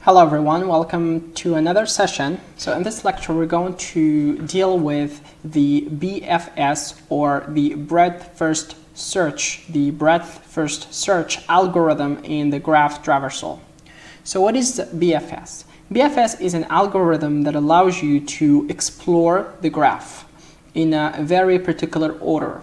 Hello everyone, welcome to another session. So in this lecture we're going to deal with the BFS, or the breadth first search, algorithm in the graph traversal. So what is BFS? BFS is an algorithm that allows you to explore the graph in a very particular order.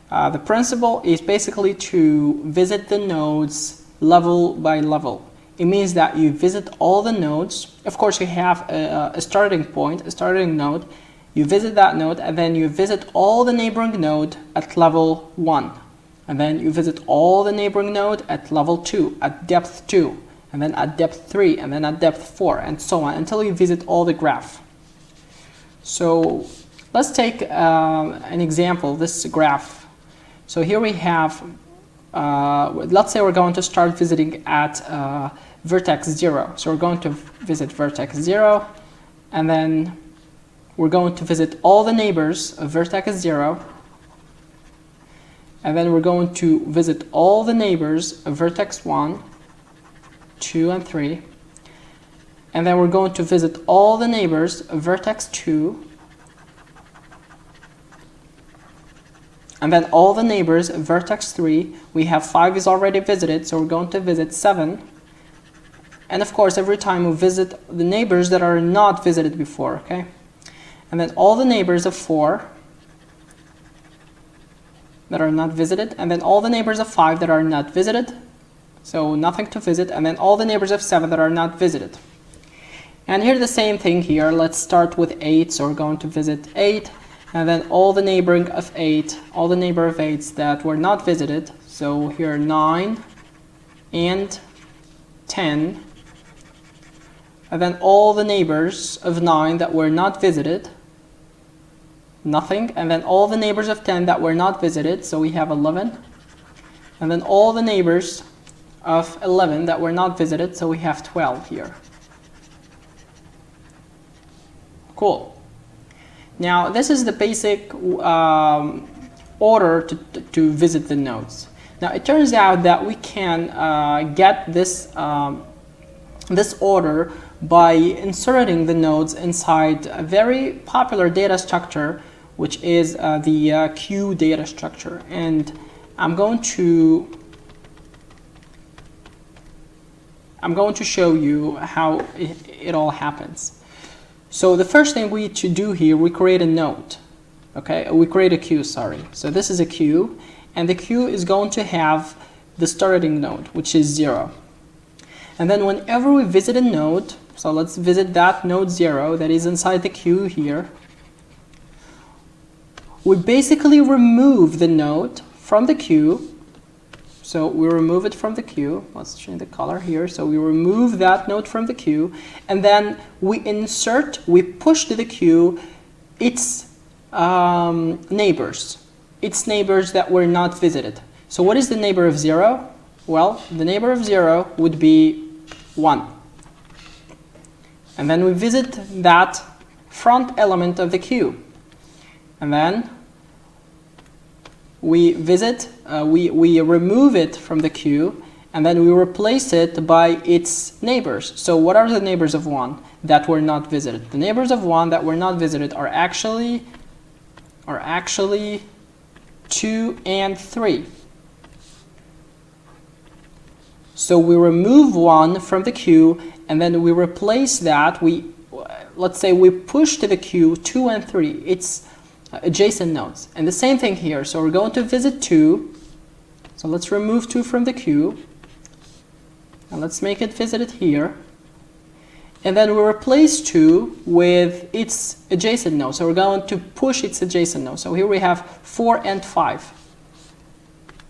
The principle is basically to visit the nodes level by level. It means that you visit all the nodes. Of course, you have a starting point, a starting node. You visit that node, and then you visit all the neighboring node at level 1. And then you visit all the neighboring node at level 2, at depth 2, and then at depth 3, and then at depth 4, and so on, until you visit all the graph. So let's take an example, this graph. So here we have, let's say we're going to start visiting at vertex 0. So we're going to visit vertex 0, and then we're going to visit all the neighbors of vertex 0, and then we're going to visit all the neighbors of vertex 1, 2, and 3, and then we're going to visit all the neighbors of vertex 2, and then all the neighbors of vertex 3. We have 5 is already visited, so we're going to visit 7. And of course, every time we visit the neighbors that are not visited before, okay? And then all the neighbors of 4 that are not visited, and then all the neighbors of 5 that are not visited, so nothing to visit, and then all the neighbors of 7 that are not visited. And here the same thing here. Let's start with 8, so we're going to visit 8. And then all the neighboring of 8, all the neighbor of 8s that were not visited. So here 9 and 10. And then all the neighbors of 9 that were not visited. Nothing. And then all the neighbors of 10 that were not visited. So we have 11. And then all the neighbors of 11 that were not visited. So we have 12 here. Cool. Now, this is the basic order to visit the nodes. Now, it turns out that we can get this, this order by inserting the nodes inside a very popular data structure, which is the queue data structure. And I'm going to show you how it all happens. So the first thing we need to do here, we create a node, okay? We create a queue, sorry. So this is a queue, and the queue is going to have the starting node, which is 0. And then whenever we visit a node, so let's visit that node 0 that is inside the queue here, we basically remove the node from the queue. So we remove it from the queue. Let's change the color here. So we remove that node from the queue, and then we push to the queue its neighbors that were not visited. So what is the neighbor of 0? Well, the neighbor of 0 would be 1. And then we visit that front element of the queue. And then we visit, we remove it from the queue, and then we replace it by its neighbors. So what are the neighbors of 1 that were not visited? The neighbors of 1 that were not visited are actually 2 and 3. So we remove 1 from the queue, and then we replace that. Let's say we push to the queue 2 and 3. It's adjacent nodes. And the same thing here. So we're going to visit 2. So let's remove 2 from the queue. And let's make it visited here. And then we replace 2 with its adjacent node. So we're going to push its adjacent node. So here we have 4 and 5.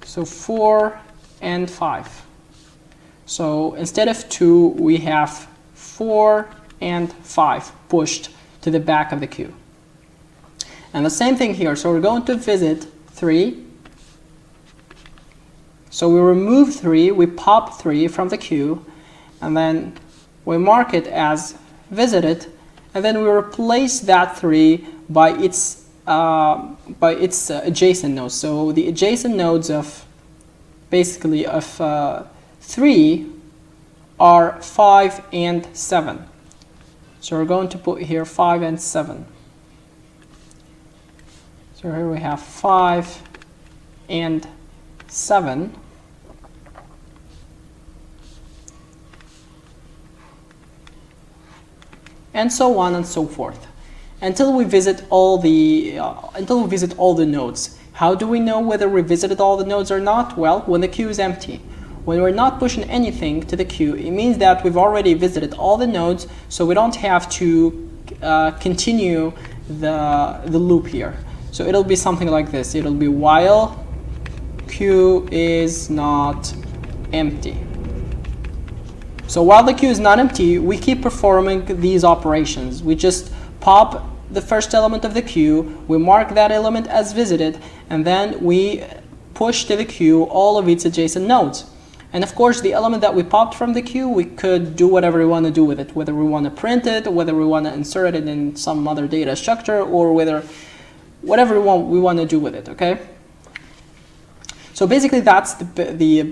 So 4 and 5. So instead of 2, we have 4 and 5 pushed to the back of the queue. And the same thing here. So we're going to visit 3. So we remove 3, we pop 3 from the queue, and then we mark it as visited, and then we replace that 3 by its adjacent nodes. So the adjacent nodes of basically of 3 are 5 and 7. So we're going to put here 5 and 7. So here we have 5 and 7. And so on and so forth, until we visit all the nodes. How do we know whether we visited all the nodes or not? Well, when the queue is empty. When we're not pushing anything to the queue, it means that we've already visited all the nodes, so we don't have to continue the loop here. So it'll be something like this. It'll be while queue is not empty. So while the queue is not empty, we keep performing these operations. We just pop the first element of the queue, we mark that element as visited, and then we push to the queue all of its adjacent nodes. And of course, the element that we popped from the queue, we could do whatever we want to do with it, whether we want to print it, whether we want to insert it in some other data structure, or whatever we want to do with it, okay? So basically, that's the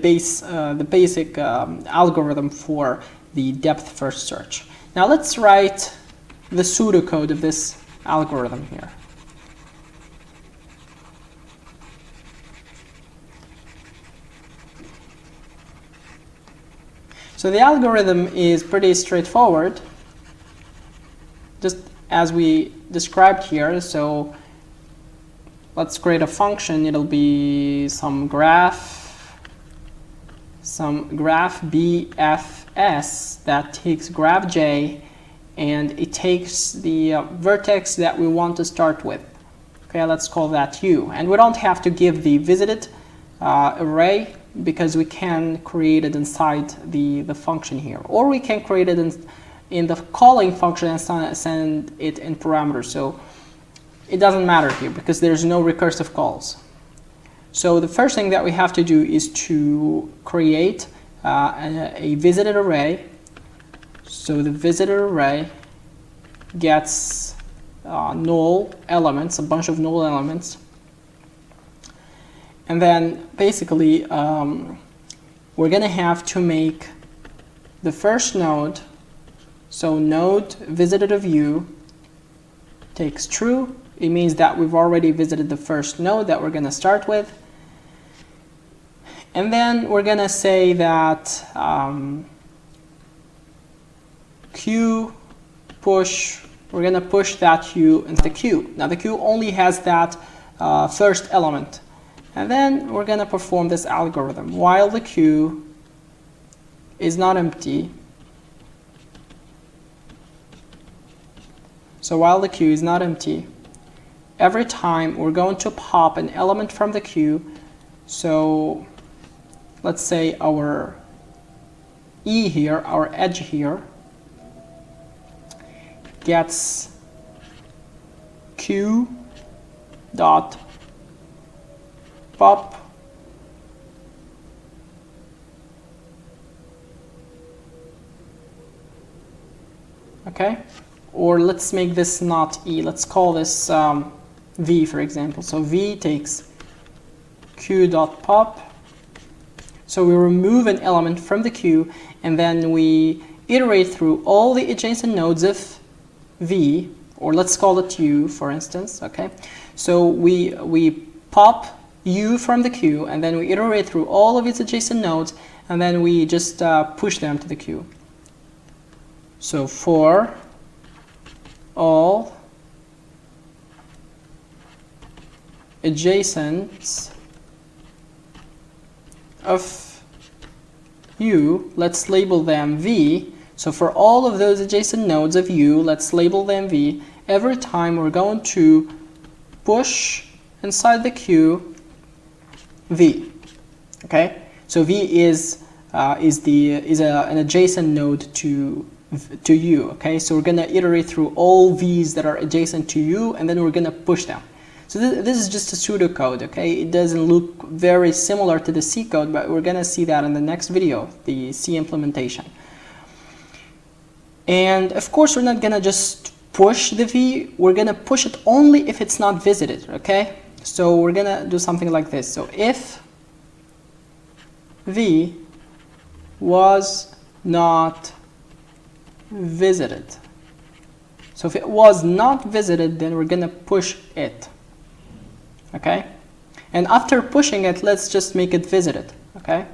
basic algorithm for the depth first search. Now let's write the pseudocode of this algorithm here. So the algorithm is pretty straightforward, just as we described here. So let's create a function. It'll be some graph BFS that takes graph J, and it takes the vertex that we want to start with. Okay, let's call that U. And we don't have to give the visited array, because we can create it inside the function here. Or we can create it in the calling function and send it in parameters. So it doesn't matter here, because there's no recursive calls. So the first thing that we have to do is to create a visited array. So the visited array gets null elements, a bunch of null elements. And then basically we're going to have to make the first node, so node visited of U takes true. It means that we've already visited the first node that we're going to start with. And then we're going to say that queue push, we're going to push that U into the queue. Now the queue only has that first element. And then we're going to perform this algorithm. While the queue is not empty, so while the queue is not empty, every time we're going to pop an element from the queue. So let's say our E here, our edge here, gets queue dot pop okay, or let's make this not E, let's call this V, for example. So V takes queue.pop. So we remove an element from the queue, and then we iterate through all the adjacent nodes of V, or let's call it U, for instance. Okay, so we pop U from the queue, and then we iterate through all of its adjacent nodes, and then we just push them to the queue. So for all adjacents of U, let's label them V. So for all of those adjacent nodes of U, let's label them V. Every time we're going to push inside the queue V. Okay, so V is an adjacent node to U. Okay, so we're gonna iterate through all V's that are adjacent to U, and then we're gonna push them. So this is just a pseudocode. Okay, it doesn't look very similar to the C code, but we're gonna see that in the next video, the C implementation. And of course, we're not gonna just push the V. We're gonna push it only if it's not visited. Okay. So we're gonna do something like this. So if V was not visited. So if it was not visited, then we're gonna push it, okay? And after pushing it, let's just make it visited, okay?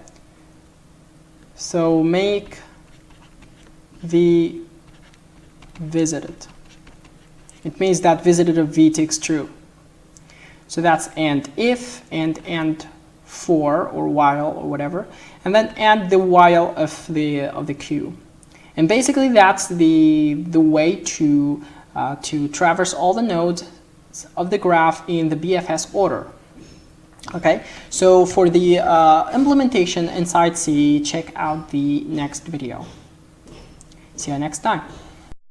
So make v visited. It means that visited of v takes true. So that's and if and for or while or whatever, and then and the while of the queue. And basically that's the way to traverse all the nodes of the graph in the BFS order. Okay, so for the implementation inside C, check out the next video. See you next time.